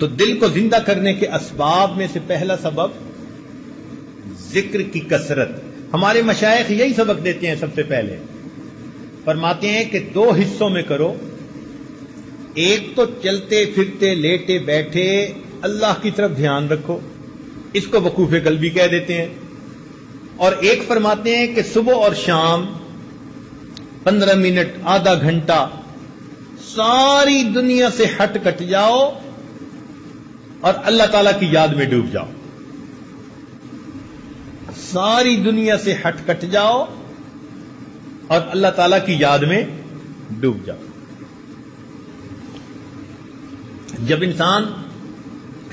تو دل کو زندہ کرنے کے اسباب میں سے پہلا سبب ذکر کی کثرت. ہمارے مشائخ یہی سبق دیتے ہیں. سب سے پہلے فرماتے ہیں کہ 2 حصوں میں کرو. ایک تو چلتے پھرتے لیٹے بیٹھے اللہ کی طرف دھیان رکھو، اس کو وقوف قلبی کہہ دیتے ہیں. اور ایک فرماتے ہیں کہ صبح اور شام 15 منٹ آدھا گھنٹہ ساری دنیا سے ہٹ کٹ جاؤ اور اللہ تعالیٰ کی یاد میں ڈوب جاؤ. ساری دنیا سے ہٹ کٹ جاؤ اور اللہ تعالیٰ کی یاد میں ڈوب جاؤ. جب انسان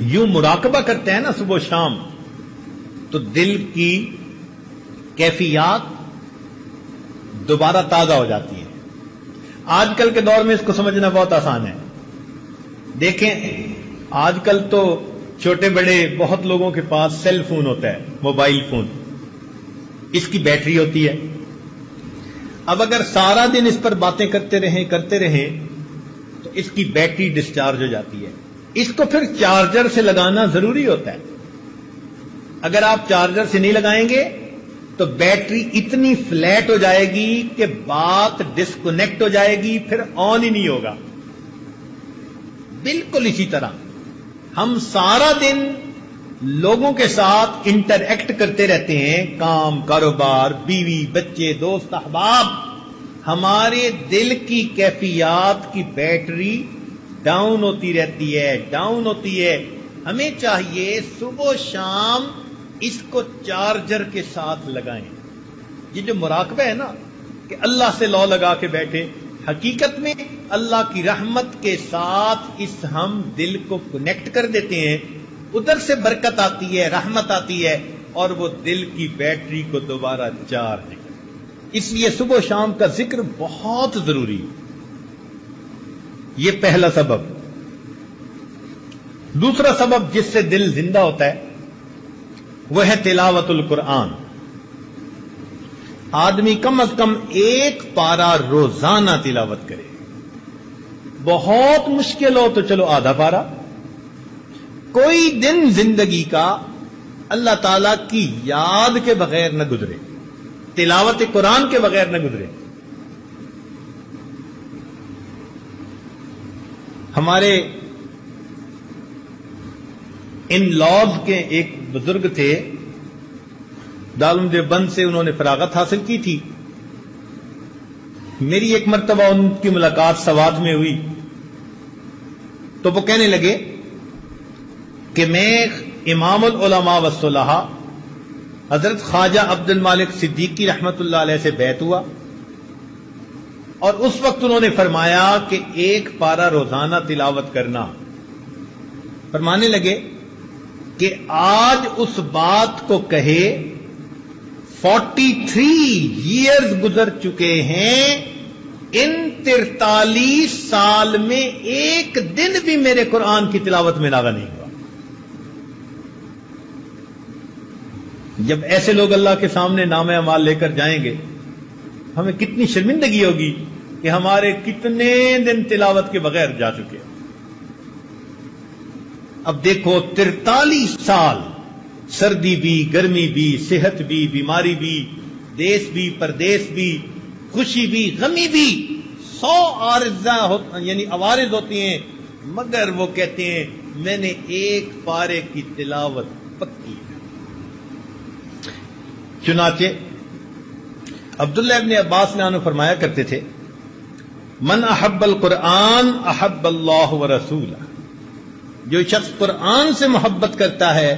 یوں مراقبہ کرتا ہے نا صبح و شام، تو دل کی کیفیات دوبارہ تازہ ہو جاتی ہے. آج کل کے دور میں اس کو سمجھنا بہت آسان ہے. دیکھیں آج کل تو چھوٹے بڑے بہت لوگوں کے پاس سیل فون ہوتا ہے، موبائل فون. اس کی بیٹری ہوتی ہے. اب اگر سارا دن اس پر باتیں کرتے رہیں تو اس کی بیٹری ڈسچارج ہو جاتی ہے. اس کو پھر چارجر سے لگانا ضروری ہوتا ہے. اگر آپ چارجر سے نہیں لگائیں گے تو بیٹری اتنی فلیٹ ہو جائے گی کہ بات ڈسکنیکٹ ہو جائے گی، پھر آن ہی نہیں ہوگا. بالکل اسی طرح ہم سارا دن لوگوں کے ساتھ انٹریکٹ کرتے رہتے ہیں، کام کاروبار، بیوی بچے دوست احباب. ہمارے دل کی کیفیات کی بیٹری ڈاؤن ہوتی رہتی ہے. ہمیں چاہیے صبح و شام اس کو چارجر کے ساتھ لگائیں. یہ جو مراقبہ ہے نا کہ اللہ سے لو لگا کے بیٹھے، حقیقت میں اللہ کی رحمت کے ساتھ اس ہم دل کو کنیکٹ کر دیتے ہیں. ادھر سے برکت آتی ہے، رحمت آتی ہے، اور وہ دل کی بیٹری کو دوبارہ چارج کرتی ہے. اس لیے صبح و شام کا ذکر بہت ضروری ہے. یہ پہلا سبب. دوسرا سبب جس سے دل زندہ ہوتا ہے وہ ہے تلاوت القرآن. آدمی کم از کم 1 پارہ روزانہ تلاوت کرے. بہت مشکل ہو تو چلو آدھا پارہ. کوئی دن زندگی کا اللہ تعالی کی یاد کے بغیر نہ گزرے، تلاوت قرآن کے بغیر نہ گزرے. ہمارے ان لاز کے ایک بزرگ تھے، دارالعلوم دیوبند سے انہوں نے فراغت حاصل کی تھی. میری ایک مرتبہ ان کی ملاقات سوات میں ہوئی تو وہ کہنے لگے کہ میں امام العلماء والصلحاء حضرت خواجہ عبد المالک صدیقی رحمت اللہ علیہ سے بیعت ہوا، اور اس وقت انہوں نے فرمایا کہ 1 پارہ روزانہ تلاوت کرنا. فرمانے لگے کہ آج اس بات کو کہے 43 ایئرز گزر چکے ہیں، ان 43 سال میں ایک دن بھی میرے قرآن کی تلاوت میں ناغہ نہیں ہوا. جب ایسے لوگ اللہ کے سامنے نامہ اعمال لے کر جائیں گے، ہمیں کتنی شرمندگی ہوگی کہ ہمارے کتنے دن تلاوت کے بغیر جا چکے. اب دیکھو 43 سال، سردی بھی، گرمی بھی، صحت بھی، بیماری بھی، دیس بھی، پردیس بھی، خوشی بھی، غمی بھی، 100 عوارض ہوتی ہیں، مگر وہ کہتے ہیں میں نے 1 پارے کی تلاوت پکی. چنانچہ عبداللہ ابن عباس نے انہوں فرمایا کرتے تھے، من احب القرآن احب اللہ ورسولہ. جو شخص قرآن سے محبت کرتا ہے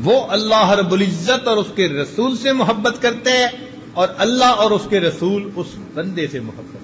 وہ اللہ رب العزت اور اس کے رسول سے محبت کرتا ہے، اور اللہ اور اس کے رسول اس بندے سے محبت